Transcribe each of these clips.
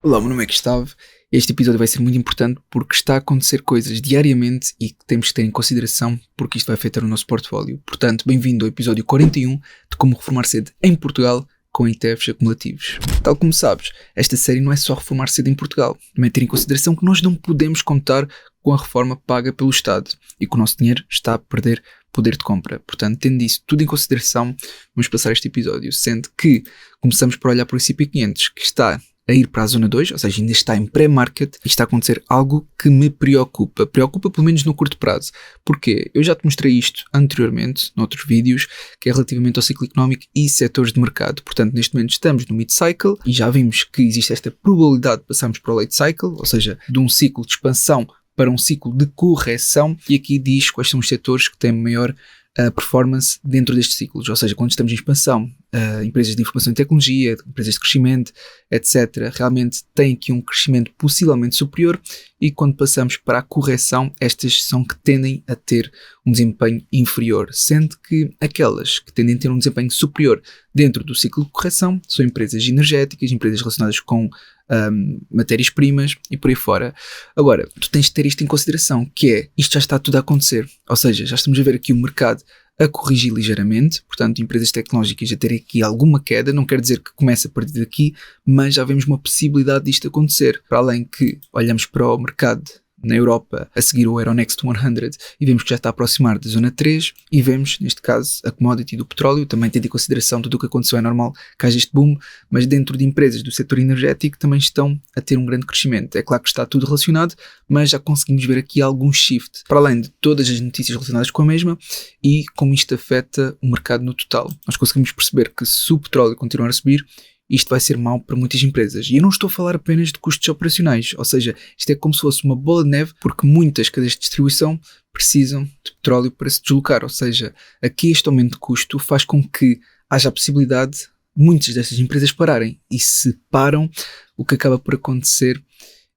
Olá, meu nome é Gustavo. Este episódio vai ser muito importante porque está a acontecer coisas diariamente e que temos que ter em consideração porque isto vai afetar o nosso portfólio. Portanto, bem-vindo ao episódio 41 de Como Reformar Cedo em Portugal com ETFs acumulativos. Tal como sabes, esta série não é só reformar cedo em Portugal, também ter em consideração que nós não podemos contar com a reforma paga pelo Estado e que o nosso dinheiro está a perder poder de compra. Portanto, tendo isso tudo em consideração, vamos passar este episódio, sendo que começamos por olhar para o S&P 500, que está a ir para a zona 2, ou seja, ainda está em pré-market e está a acontecer algo que me preocupa. Preocupa pelo menos no curto prazo. Porquê? Eu já te mostrei isto anteriormente, noutros vídeos, que é relativamente ao ciclo económico e setores de mercado. Portanto, neste momento estamos no mid-cycle e já vimos que existe esta probabilidade de passarmos para o late cycle, ou seja, de um ciclo de expansão para um ciclo de correção, e aqui diz quais são os setores que têm maior performance dentro destes ciclos, ou seja, quando estamos em expansão, empresas de informação e tecnologia, empresas de crescimento, etc., realmente têm aqui um crescimento possivelmente superior, e quando passamos para a correção, estas são que tendem a ter um desempenho inferior, sendo que aquelas que tendem a ter um desempenho superior dentro do ciclo de correção são empresas energéticas, empresas relacionadas com matérias-primas e por aí fora. Agora, tu tens de ter isto em consideração, que é, isto já está tudo a acontecer, ou seja, já estamos a ver aqui o mercado a corrigir ligeiramente, portanto, empresas tecnológicas a terem aqui alguma queda, não quer dizer que comece a partir daqui, mas já vemos uma possibilidade disto acontecer, para além que olhamos para o mercado na Europa a seguir o Euronext 100 e vemos que já está a aproximar da zona 3 e vemos, neste caso, a commodity do petróleo, também tendo em consideração tudo o que aconteceu, é normal que haja este boom, mas dentro de empresas do setor energético também estão a ter um grande crescimento. É claro que está tudo relacionado, mas já conseguimos ver aqui algum shift, para além de todas as notícias relacionadas com a mesma e como isto afeta o mercado no total. Nós conseguimos perceber que se o petróleo continuar a subir, isto vai ser mau para muitas empresas. E eu não estou a falar apenas de custos operacionais, ou seja, isto é como se fosse uma bola de neve, porque muitas cadeias de distribuição precisam de petróleo para se deslocar, ou seja, aqui este aumento de custo faz com que haja a possibilidade de muitas destas empresas pararem, e se param, o que acaba por acontecer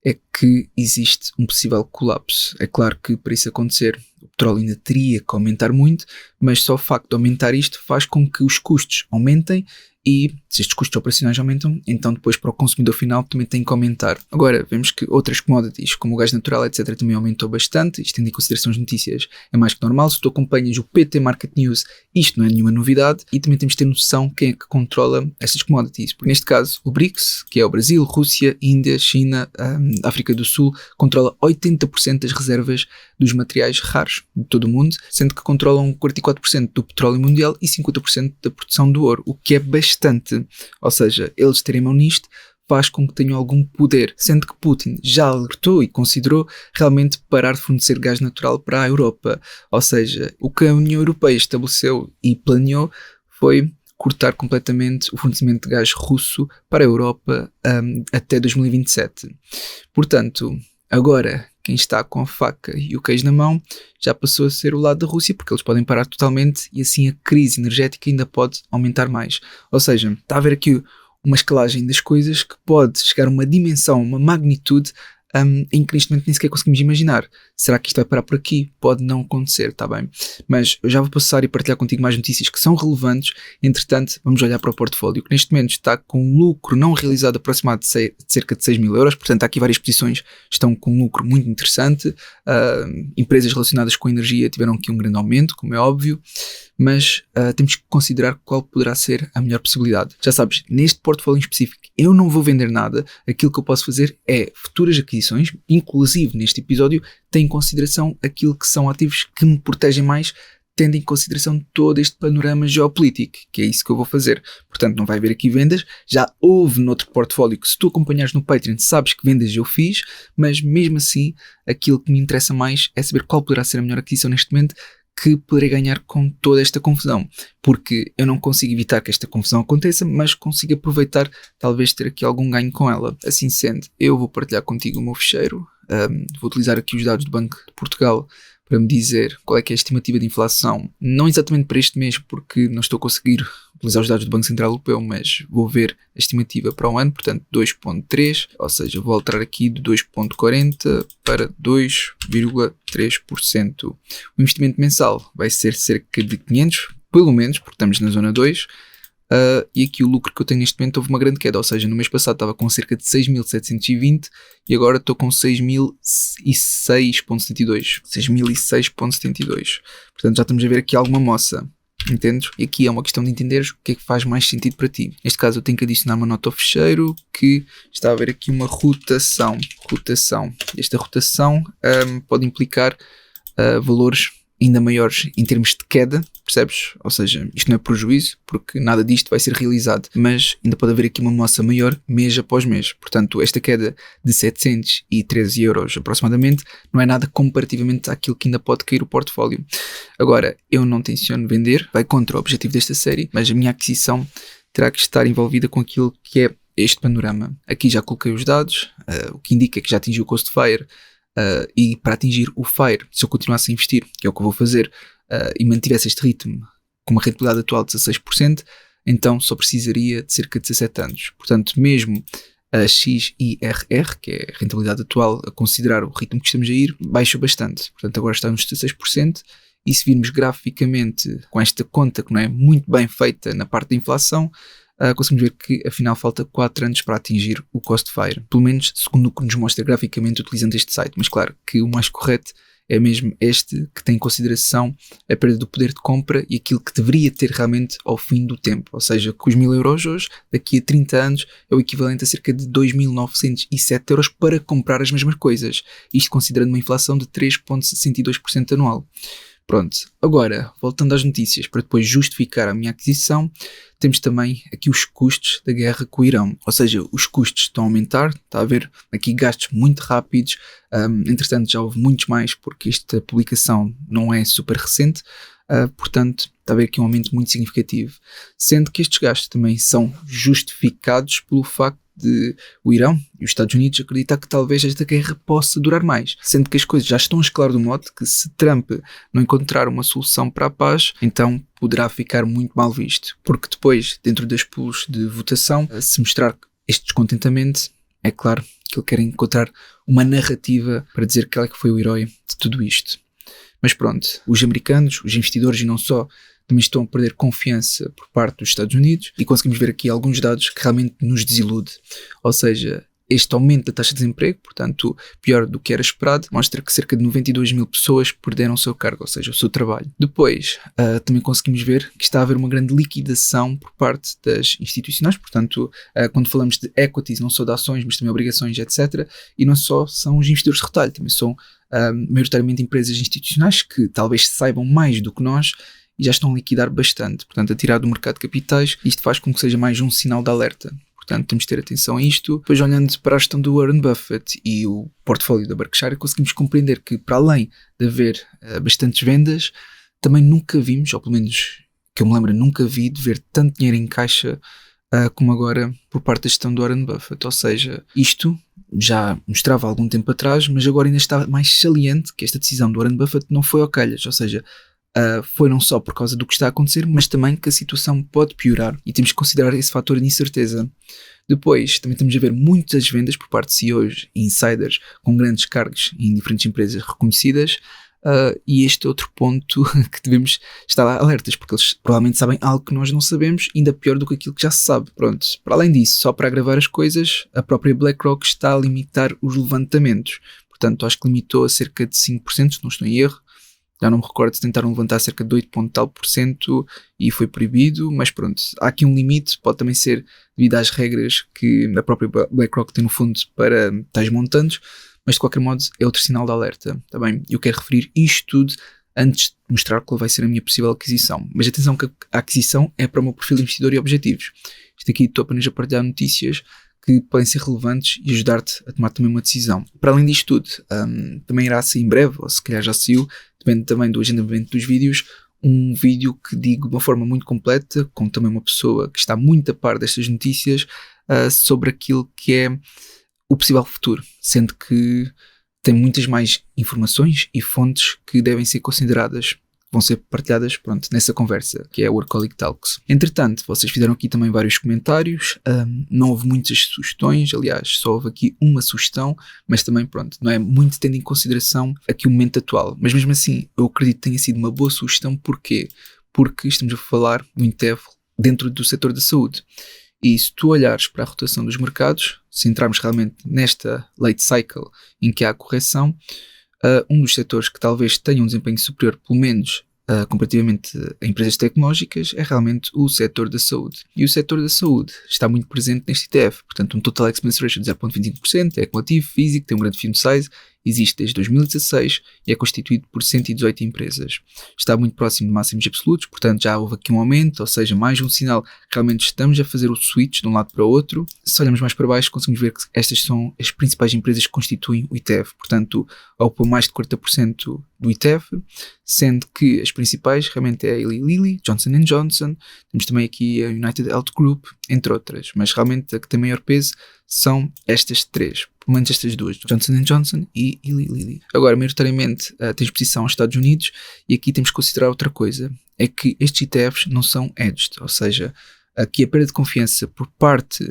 é que existe um possível colapso. É claro que para isso acontecer o petróleo ainda teria que aumentar muito, mas só o facto de aumentar isto faz com que os custos aumentem, e se estes custos operacionais aumentam, então depois para o consumidor final também tem que aumentar. Agora, vemos que outras commodities, como o gás natural, etc., também aumentou bastante. Isto tendo em consideração as notícias é mais que normal. Se tu acompanhas o PT Market News, isto não é nenhuma novidade, e também temos de ter noção quem é que controla estas commodities. Porque neste caso, o BRICS, que é o Brasil, Rússia, Índia, China, África do Sul, controla 80% das reservas dos materiais raros de todo o mundo, sendo que controlam 44% do petróleo mundial e 50% da produção do ouro, o que é bastante. Ou seja, eles terem mão nisto faz com que tenham algum poder, sendo que Putin já alertou e considerou realmente parar de fornecer gás natural para a Europa. Ou seja, o que a União Europeia estabeleceu e planeou foi cortar completamente o fornecimento de gás russo para a Europa até 2027. Portanto, agora quem está com a faca e o queijo na mão já passou a ser o lado da Rússia, porque eles podem parar totalmente e assim a crise energética ainda pode aumentar mais. Ou seja, está a haver aqui uma escalagem das coisas que pode chegar a uma dimensão, uma magnitude em que neste momento nem sequer conseguimos imaginar. Será que isto vai parar por aqui? Pode não acontecer, está bem? Mas eu já vou passar e partilhar contigo mais notícias que são relevantes. Entretanto, vamos olhar para o portfólio, que neste momento está com um lucro não realizado aproximado de cerca de 6 mil euros. Portanto, há aqui várias posições que estão com um lucro muito interessante. Empresas relacionadas com energia tiveram aqui um grande aumento, como é óbvio, mas temos que considerar qual poderá ser a melhor possibilidade. Já sabes, neste portfólio em específico, eu não vou vender nada. Aquilo que eu posso fazer é futuras aquisições, inclusive neste episódio, tem em consideração aquilo que são ativos que me protegem mais, tendo em consideração todo este panorama geopolítico, que é isso que eu vou fazer. Portanto, não vai haver aqui vendas. Já houve noutro portfólio que, se tu acompanhares no Patreon, sabes que vendas eu fiz, mas mesmo assim, aquilo que me interessa mais é saber qual poderá ser a melhor aquisição neste momento, que poderei ganhar com toda esta confusão, porque eu não consigo evitar que esta confusão aconteça, mas consigo aproveitar, talvez ter aqui algum ganho com ela. Assim sendo, eu vou partilhar contigo o meu fecheiro, vou utilizar aqui os dados do Banco de Portugal para me dizer qual é que é a estimativa de inflação, não exatamente para este mês, porque não estou a conseguir utilizar os dados do Banco Central Europeu, mas vou ver a estimativa para o ano, portanto 2,3, ou seja, vou alterar aqui de 2,40 para 2,3%. O investimento mensal vai ser cerca de 500, pelo menos, porque estamos na zona 2, e aqui o lucro que eu tenho neste momento houve uma grande queda, ou seja, no mês passado estava com cerca de 6.720 e agora estou com 6.006.72. 6.006.72. Portanto já estamos a ver aqui alguma moça. Entendes? E aqui é uma questão de entenderes o que é que faz mais sentido para ti. Neste caso eu tenho que adicionar uma nota ao fecheiro que está a haver aqui uma rotação. Esta rotação pode implicar valores ainda maiores em termos de queda, percebes? Ou seja, isto não é prejuízo, porque nada disto vai ser realizado, mas ainda pode haver aqui uma moça maior mês após mês. Portanto, esta queda de 713 euros aproximadamente não é nada comparativamente àquilo que ainda pode cair o portfólio. Agora, eu não tenciono vender, vai contra o objetivo desta série, mas a minha aquisição terá que estar envolvida com aquilo que é este panorama. Aqui já coloquei os dados, o que indica que já atingiu o cost fire. E para atingir o FIRE, se eu continuasse a investir, que é o que eu vou fazer, e mantivesse este ritmo com uma rentabilidade atual de 16%, então só precisaria de cerca de 17 anos. Portanto, mesmo a XIRR, que é a rentabilidade atual, a considerar o ritmo que estamos a ir, baixa bastante. Portanto, agora está nos 16%, e se virmos graficamente com esta conta que não é muito bem feita na parte da inflação, conseguimos ver que afinal falta 4 anos para atingir o cost fire, pelo menos segundo o que nos mostra graficamente utilizando este site, mas claro que o mais correto é mesmo este, que tem em consideração a perda do poder de compra e aquilo que deveria ter realmente ao fim do tempo, ou seja, com os 1.000 euros hoje, daqui a 30 anos é o equivalente a cerca de 2.907 euros para comprar as mesmas coisas, isto considerando uma inflação de 3,62% anual. Pronto, agora, voltando às notícias, para depois justificar a minha aquisição, temos também aqui os custos da guerra com o Irão. Ou seja, os custos estão a aumentar, está a haver aqui gastos muito rápidos, entretanto já houve muitos mais porque esta publicação não é super recente, portanto está a haver aqui um aumento muito significativo. Sendo que estes gastos também são justificados pelo facto de o Irão e os Estados Unidos acreditar que talvez esta guerra possa durar mais, sendo que as coisas já estão a escalar do modo que se Trump não encontrar uma solução para a paz, então poderá ficar muito mal visto, porque depois, dentro das pools de votação, se mostrar este descontentamento, é claro que ele quer encontrar uma narrativa para dizer que ele é que foi o herói de tudo isto. Mas pronto, os americanos, os investidores e não só, também estão a perder confiança por parte dos Estados Unidos e conseguimos ver aqui alguns dados que realmente nos desilude. Ou seja, este aumento da taxa de desemprego, portanto, pior do que era esperado, mostra que cerca de 92 mil pessoas perderam o seu cargo, ou seja, o seu trabalho. Depois, também conseguimos ver que está a haver uma grande liquidação por parte das institucionais, portanto, quando falamos de equities, não só de ações, mas também obrigações, etc. E não só são os investidores de retalho, também são maioritariamente empresas institucionais que talvez saibam mais do que nós e já estão a liquidar bastante, portanto a tirar do mercado de capitais. Isto faz com que seja mais um sinal de alerta, portanto temos de ter atenção a isto. Depois, olhando para a gestão do Warren Buffett e o portfólio da Berkshire, conseguimos compreender que, para além de haver bastantes vendas, também nunca vimos, ou pelo menos que eu me lembro, nunca vi de ver tanto dinheiro em caixa como agora por parte da gestão do Warren Buffett. Ou seja, isto já mostrava há algum tempo atrás, mas agora ainda está mais saliente que esta decisão do Warren Buffett não foi ao calhas, ou seja, foi não só por causa do que está a acontecer, mas também que a situação pode piorar e temos que considerar esse fator de incerteza. Depois, também estamos a ver muitas vendas por parte de CEOs e insiders com grandes cargos em diferentes empresas reconhecidas, e este é outro ponto que devemos estar alertas, porque eles provavelmente sabem algo que nós não sabemos, ainda pior do que aquilo que já se sabe. Pronto, para além disso, só para agravar as coisas, a própria BlackRock está a limitar os levantamentos. Portanto, acho que limitou a cerca de 5%, se não estou em erro. Já não me recordo, se tentaram levantar cerca de 8% e foi proibido, mas pronto, há aqui um limite, pode também ser devido às regras que a própria BlackRock tem no fundo para tais montantes, mas de qualquer modo é outro sinal de alerta, tá bem? Eu quero referir isto tudo antes de mostrar qual vai ser a minha possível aquisição, mas atenção que a aquisição é para o meu perfil de investidor e objetivos. Isto aqui estou apenas a partilhar notícias que podem ser relevantes e ajudar-te a tomar também uma decisão. Para além disto tudo, também irá sair em breve, ou se calhar já saiu, depende também do agendamento dos vídeos, um vídeo que digo de uma forma muito completa, com também uma pessoa que está muito a par destas notícias, sobre aquilo que é o possível futuro, sendo que tem muitas mais informações e fontes que devem ser consideradas, vão ser partilhadas, pronto, nessa conversa, que é o Workaholic Talks. Entretanto, vocês fizeram aqui também vários comentários, não houve muitas sugestões, aliás, só houve aqui uma sugestão, mas também, pronto, não é muito tendo em consideração aqui o momento atual. Mas mesmo assim, eu acredito que tenha sido uma boa sugestão. Porquê? Porque estamos a falar do dentro do setor da saúde. E se tu olhares para a rotação dos mercados, se entrarmos realmente nesta late cycle em que há correção, um dos setores que talvez tenha um desempenho superior, pelo menos comparativamente a empresas tecnológicas, é realmente o setor da saúde. E o setor da saúde está muito presente neste ETF, portanto um Total Expense Ratio de 0,25%, é acumulativo, físico, tem um grande film size, existe desde 2016 e é constituído por 118 empresas. Está muito próximo de máximos absolutos, portanto já houve aqui um aumento, ou seja, mais um sinal que realmente estamos a fazer o switch de um lado para o outro. Se olharmos mais para baixo, conseguimos ver que estas são as principais empresas que constituem o ETF, portanto ocupam mais de 40% do ETF, sendo que as principais realmente é a Eli Lilly, Johnson & Johnson, temos também aqui a United Health Group, entre outras, mas realmente a que tem maior peso são estas três, pelo menos estas duas, Johnson & Johnson e Eli Lilly. Agora, maioritariamente tem exposição aos Estados Unidos e aqui temos que considerar outra coisa, é que estes ETFs não são hedged, ou seja, aqui a perda de confiança por parte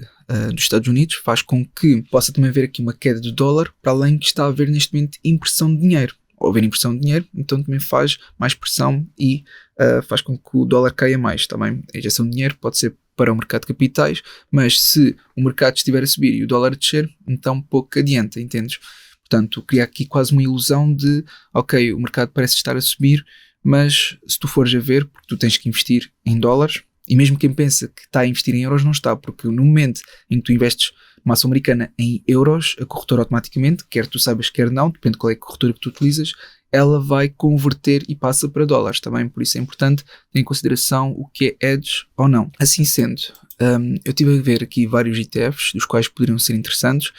dos Estados Unidos faz com que possa também haver aqui uma queda do dólar, para além de está a haver neste momento impressão de dinheiro. Ao haver impressão de dinheiro, então também faz mais pressão e faz com que o dólar caia mais. Também a injeção de dinheiro pode ser para o mercado de capitais, mas se o mercado estiver a subir e o dólar a descer, então pouco adianta, entendes? Portanto, cria aqui quase uma ilusão de, ok, o mercado parece estar a subir, mas se tu fores a ver, porque tu tens que investir em dólares, e mesmo quem pensa que está a investir em euros não está, porque no momento em que tu investes uma ação americana em euros, a corretora automaticamente, quer tu saibas, quer não, depende de qual é a corretora que tu utilizas, ela vai converter e passa para dólares também, por isso é importante ter em consideração o que é hedge ou não. Assim sendo, eu estive a ver aqui vários ETFs, dos quais poderiam ser interessantes.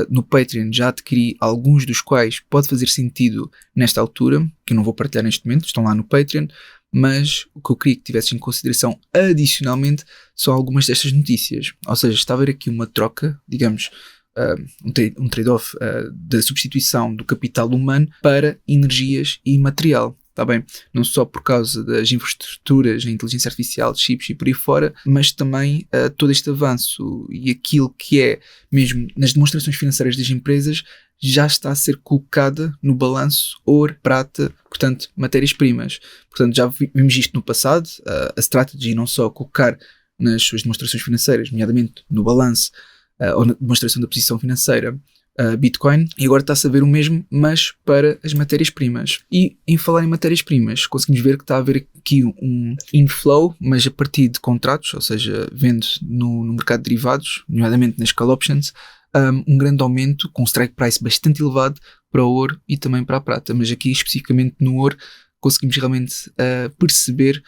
No Patreon já adquiri alguns dos quais pode fazer sentido nesta altura, que eu não vou partilhar neste momento, estão lá no Patreon, mas o que eu queria que tivesses em consideração adicionalmente são algumas destas notícias. Ou seja, está a haver aqui uma troca, digamos, um trade-off da substituição do capital humano para energias e material. Está bem? Não só por causa das infraestruturas, a inteligência artificial, chips e por aí fora, mas também todo este avanço e aquilo que é mesmo nas demonstrações financeiras das empresas já está a ser colocada no balanço ouro, prata, portanto, matérias-primas. Portanto, já vimos isto no passado, a Strategy não só colocar nas suas demonstrações financeiras, nomeadamente no balanço ou na demonstração da posição financeira, Bitcoin, e agora está-se a ver o mesmo, mas para as matérias-primas. E em falar em matérias-primas, conseguimos ver que está a haver aqui um inflow, mas a partir de contratos, ou seja, vendo no mercado de derivados, nomeadamente nas call options, um grande aumento, com um strike price bastante elevado para o ouro e também para a prata. Mas aqui, especificamente no ouro, conseguimos realmente perceber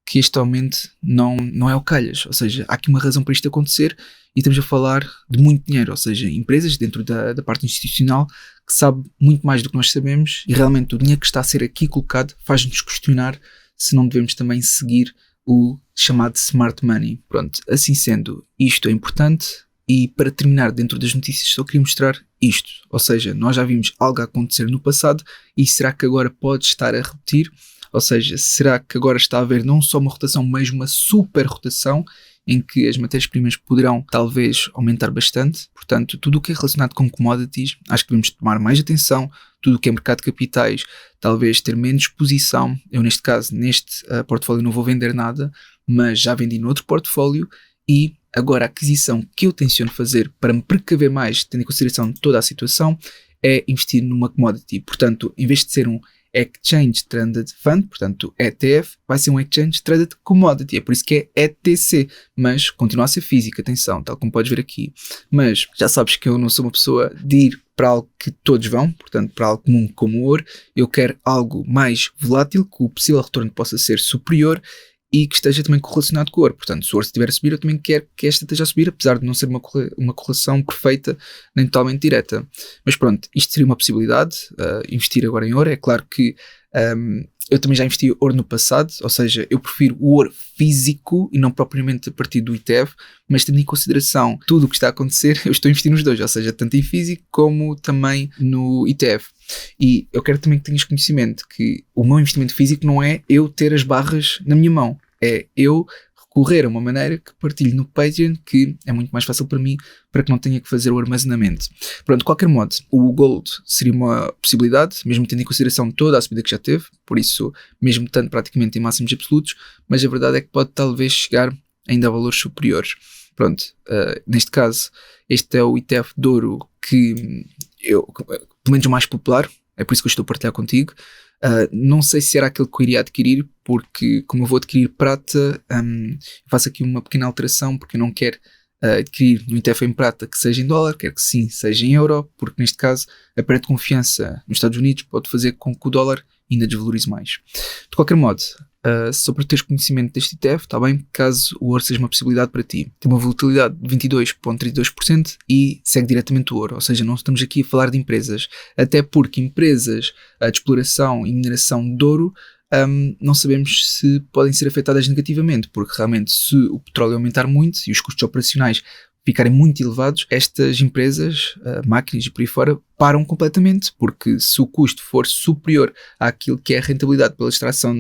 que este aumento não é o calhas, ou seja, há aqui uma razão para isto acontecer e estamos a falar de muito dinheiro, ou seja, empresas dentro da parte institucional que sabe muito mais do que nós sabemos e realmente o dinheiro que está a ser aqui colocado faz-nos questionar se não devemos também seguir o chamado smart money. Pronto, assim sendo, isto é importante e para terminar dentro das notícias só queria mostrar isto, ou seja, nós já vimos algo a acontecer no passado e será que agora pode estar a repetir? Ou seja, será que agora está a haver não só uma rotação, mas uma super rotação em que as matérias-primas poderão talvez aumentar bastante? Portanto, tudo o que é relacionado com commodities, acho que devemos tomar mais atenção. Tudo o que é mercado de capitais, talvez ter menos exposição. Eu, neste caso, neste portfólio não vou vender nada, mas já vendi no outro portfólio e agora a aquisição que eu tenciono fazer para me precaver mais, tendo em consideração toda a situação, é investir numa commodity. Portanto, em vez de ser um Exchange Traded Fund, portanto ETF, vai ser um Exchange Traded Commodity, é por isso que é ETC, mas continua a ser física, atenção, tal como podes ver aqui. Mas já sabes que eu não sou uma pessoa de ir para algo que todos vão, portanto para algo comum como o ouro, eu quero algo mais volátil, que o possível retorno possa ser superior e que esteja também correlacionado com o ouro. Portanto, se o ouro estiver a subir, eu também quero que esta esteja a subir, apesar de não ser uma correlação perfeita nem totalmente direta. Mas pronto, isto seria uma possibilidade, investir agora em ouro. É claro que eu também já investi ouro no passado, ou seja, eu prefiro o ouro físico e não propriamente a partir do ETF, mas tendo em consideração tudo o que está a acontecer, eu estou a investir nos dois, ou seja, tanto em físico como também no ETF. E eu quero também que tenhas conhecimento que o meu investimento físico não é eu ter as barras na minha mão, é eu recorrer a uma maneira que partilho no Patreon, que é muito mais fácil para mim, para que não tenha que fazer o armazenamento. Pronto, de qualquer modo, o Gold seria uma possibilidade, mesmo tendo em consideração toda a subida que já teve, por isso, mesmo estando praticamente em máximos absolutos, mas a verdade é que pode talvez chegar ainda a valores superiores. Pronto, neste caso, este é o ETF de ouro que pelo menos o mais popular, é por isso que eu estou a partilhar contigo. Não sei se era aquele que eu iria adquirir, porque como eu vou adquirir prata, faço aqui uma pequena alteração, porque eu não quero adquirir um ETF em prata que seja em dólar, quero que sim seja em euro, porque neste caso a perda de confiança nos Estados Unidos pode fazer com que o dólar ainda desvalorize mais. De qualquer modo, só para teres conhecimento deste ETF, está bem, caso o ouro seja uma possibilidade para ti. Tem uma volatilidade de 22,32% e segue diretamente o ouro, ou seja, não estamos aqui a falar de empresas, até porque empresas de exploração e mineração de ouro não sabemos se podem ser afetadas negativamente, porque realmente se o petróleo aumentar muito e os custos operacionais ficarem muito elevados, estas empresas, máquinas e por aí fora, param completamente, porque se o custo for superior àquilo que é a rentabilidade pela extração,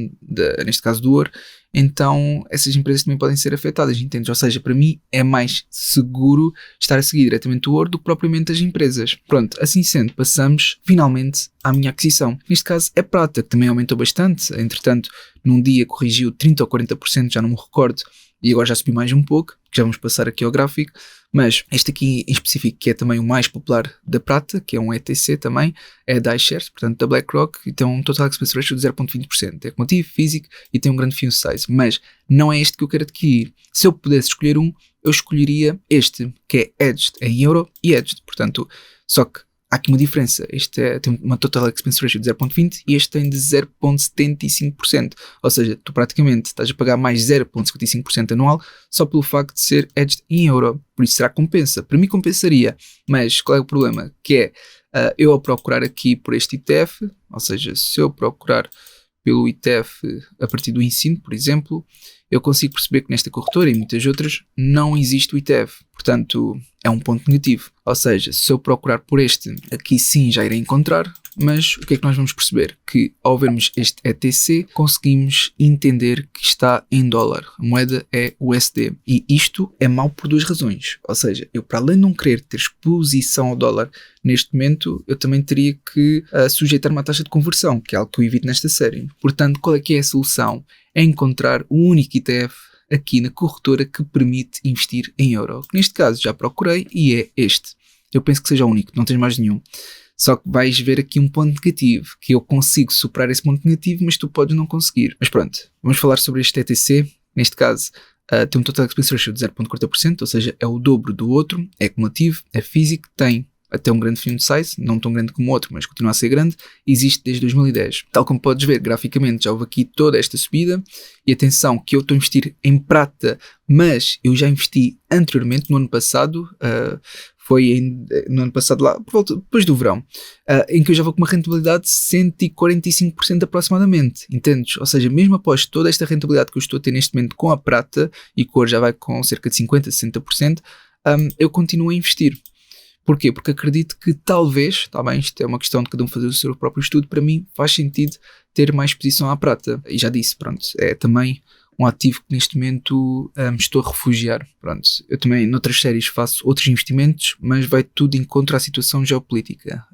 neste caso do ouro, então essas empresas também podem ser afetadas, entendes? Ou seja, para mim é mais seguro estar a seguir diretamente o ouro do que propriamente as empresas. Pronto, assim sendo, passamos finalmente à minha aquisição. Neste caso é prata, que também aumentou bastante, entretanto num dia corrigiu 30% ou 40%, já não me recordo, e agora já subi mais um pouco, que já vamos passar aqui ao gráfico, mas este aqui em específico, que é também o mais popular da prata, que é um ETC também, é da iShares, portanto da BlackRock, e tem um Total Expense Ratio de 0,20%. É acumulativo, físico e tem um grande fund size, mas não é este que eu quero adquirir. Se eu pudesse escolher um, eu escolheria este, que é Hedged em euro e Hedged, portanto, só que há aqui uma diferença, este tem uma Total Expense Ratio de 0,20 e este tem de 0,75%, ou seja, tu praticamente estás a pagar mais 0,55% anual só pelo facto de ser hedged em euro, por isso será que compensa? Para mim compensaria, mas qual é o problema? Que é, eu ao procurar aqui por este ETF, ou seja, se eu procurar pelo ETF a partir do ensino, por exemplo, eu consigo perceber que nesta corretora e muitas outras não existe o ETF, portanto é um ponto negativo. Ou seja, se eu procurar por este, aqui sim já irei encontrar, mas o que é que nós vamos perceber? Que ao vermos este ETC conseguimos entender que está em dólar, a moeda é USD, e isto é mau por duas razões. Ou seja, eu para além de não querer ter exposição ao dólar neste momento, eu também teria que sujeitar-me à taxa de conversão, que é algo que eu evito nesta série. Portanto, qual é que é a solução? É encontrar o único ETF aqui na corretora que permite investir em euro. Neste caso já procurei e é este. Eu penso que seja o único, não tens mais nenhum. Só que vais ver aqui um ponto negativo, que eu consigo superar esse ponto negativo, mas tu podes não conseguir. Mas pronto, vamos falar sobre este ETC. Neste caso, tem um Total Expense Ratio de 0,40%, ou seja, é o dobro do outro, é acumulativo, é físico, tem até um grande fund size, não tão grande como o outro, mas continua a ser grande, existe desde 2010. Tal como podes ver, graficamente já houve aqui toda esta subida, e atenção que eu estou a investir em prata, mas eu já investi anteriormente, no ano passado, no ano passado lá, por volta, depois do verão, em que eu já vou com uma rentabilidade de 145% aproximadamente, entendes? Ou seja, mesmo após toda esta rentabilidade que eu estou a ter neste momento com a prata, e que hoje já vai com cerca de 50%, 60%, eu continuo a investir. Porquê? Porque acredito que talvez, está bem, isto é uma questão de cada um fazer o seu próprio estudo, para mim faz sentido ter mais exposição à prata. E já disse, pronto, é também um ativo que neste momento me estou a refugiar. Pronto, eu também noutras séries faço outros investimentos, mas vai tudo em contra a situação geopolítica.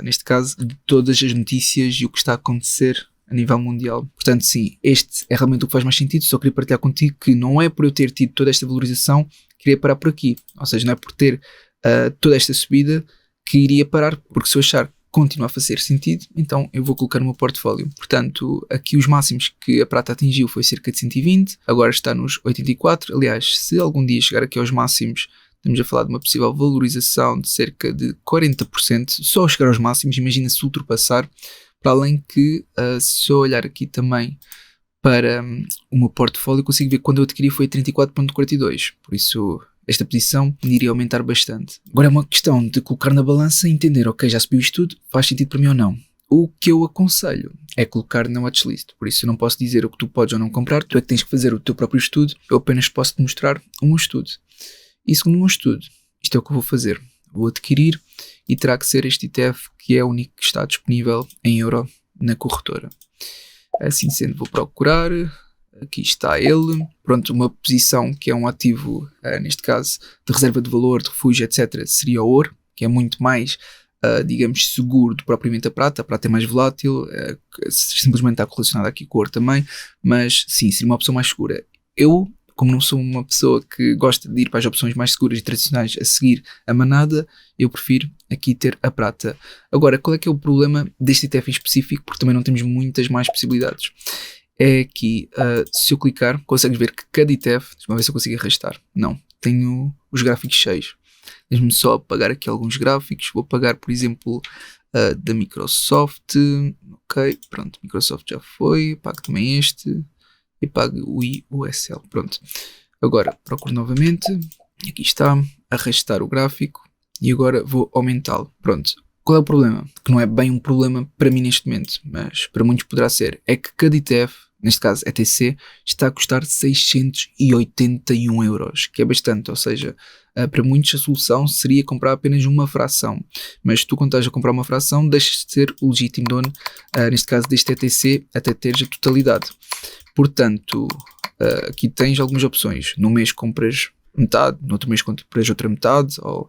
Neste caso, de todas as notícias e o que está a acontecer a nível mundial. Portanto, sim, este é realmente o que faz mais sentido. Só queria partilhar contigo que não é por eu ter tido toda esta valorização que queria parar por aqui. Ou seja, não é por ter toda esta subida que iria parar, porque se eu achar que continua a fazer sentido, então eu vou colocar no meu portfólio. Portanto, aqui os máximos que a prata atingiu foi cerca de 120, agora está nos 84. Aliás, se algum dia chegar aqui aos máximos, estamos a falar de uma possível valorização de cerca de 40%, só ao chegar aos máximos, imagina se ultrapassar, para além que, se eu olhar aqui também para o meu portfólio, consigo ver que quando eu adquiri foi 34,42, por isso esta posição iria aumentar bastante. Agora é uma questão de colocar na balança e entender, ok, já subiu isto tudo, faz sentido para mim ou não. O que eu aconselho é colocar na watchlist, por isso eu não posso dizer o que tu podes ou não comprar, tu é que tens que fazer o teu próprio estudo, eu apenas posso te mostrar um estudo. E segundo o meu estudo, isto é o que eu vou fazer, vou adquirir e terá que ser este ETF que é o único que está disponível em euro na corretora. Assim sendo, vou procurar. Aqui está ele, pronto, uma posição que é um ativo, neste caso, de reserva de valor, de refúgio, etc., seria o ouro, que é muito mais, digamos, seguro do que propriamente a prata é mais volátil, simplesmente está correlacionado aqui com o ouro também, mas sim, seria uma opção mais segura. Eu como não sou uma pessoa que gosta de ir para as opções mais seguras e tradicionais a seguir a manada, eu prefiro aqui ter a prata. Agora, qual é que é o problema deste ETF em específico? Porque também não temos muitas mais possibilidades. É que, se eu clicar, consegues ver que cada ETF, deixa-me ver se eu consigo arrastar. Não, tenho os gráficos cheios. Deixa-me só apagar aqui alguns gráficos. Vou apagar, por exemplo, da Microsoft. Ok, pronto, Microsoft já foi. Apago também este. E pago o IUSL. Pronto. Agora procuro novamente. Aqui está. Arrastar o gráfico. E agora vou aumentá-lo. Pronto. Qual é o problema? Que não é bem um problema para mim neste momento, mas para muitos poderá ser. É que cada ETF, neste caso ETC, está a custar 681 euros, que é bastante. Ou seja, para muitos a solução seria comprar apenas uma fração. Mas tu, quando estás a comprar uma fração, deixas de ser o legítimo dono, neste caso deste ETC, até teres a totalidade. Portanto, aqui tens algumas opções. No mês compras metade, no outro mês compras outra metade, ou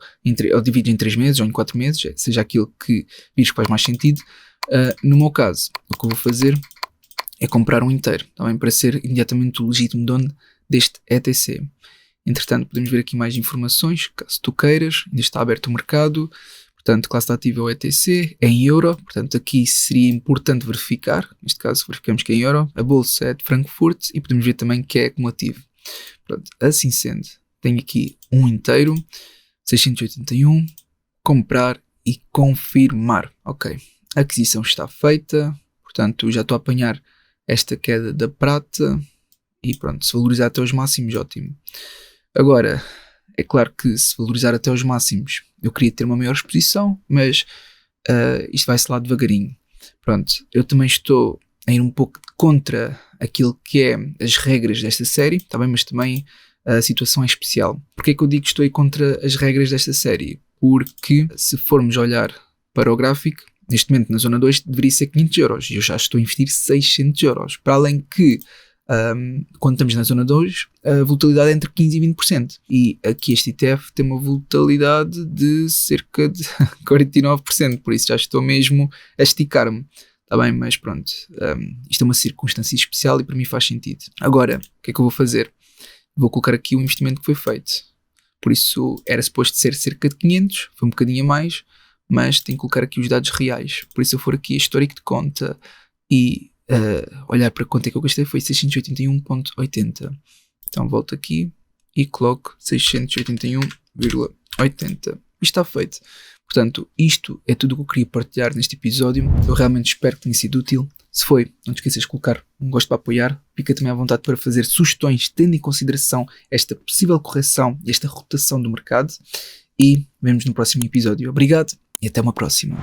divides em 3 meses ou em 4 meses, seja aquilo que vires que faz mais sentido. No meu caso, o que eu vou fazer é comprar um inteiro, também para ser imediatamente o legítimo dono deste ETC. Entretanto, podemos ver aqui mais informações, caso tu queiras. Ainda está aberto o mercado. Portanto, classe ativa é o ETC, é em euro, portanto aqui seria importante verificar, neste caso verificamos que é em euro, a bolsa é de Frankfurt e podemos ver também que é acumulativo. Pronto, assim sendo, tenho aqui um inteiro, 681, comprar e confirmar. Ok, a aquisição está feita, portanto já estou a apanhar esta queda da prata e pronto, se valorizar até aos máximos, ótimo. Agora, é claro que se valorizar até aos máximos, eu queria ter uma maior exposição, mas isto vai-se lá devagarinho. Pronto, eu também estou a ir um pouco contra aquilo que é as regras desta série, tá bem? Mas também a situação é especial. Porquê é que eu digo que estou a ir contra as regras desta série? Porque se formos olhar para o gráfico, neste momento na zona 2 deveria ser 500 euros e eu já estou a investir 600 euros. Para além que quando estamos na zona 2, a volatilidade é entre 15% e 20%. E aqui este ETF tem uma volatilidade de cerca de 49%, por isso já estou mesmo a esticar-me. Está bem, mas pronto, isto é uma circunstância especial e para mim faz sentido. Agora, o que é que eu vou fazer? Vou colocar aqui o investimento que foi feito. Por isso era suposto ser cerca de 500, foi um bocadinho a mais, mas tenho que colocar aqui os dados reais. Por isso, se eu for aqui a histórico de conta e olhar para quanto é que eu gastei, foi 681,80. Então volto aqui e coloco 681,80. Isto está feito. Portanto, isto é tudo o que eu queria partilhar neste episódio. Eu realmente espero que tenha sido útil. Se foi, não te esqueças de colocar um gosto para apoiar. Fica também à vontade para fazer sugestões, tendo em consideração esta possível correção e esta rotação do mercado. E vemos no próximo episódio. Obrigado e até uma próxima.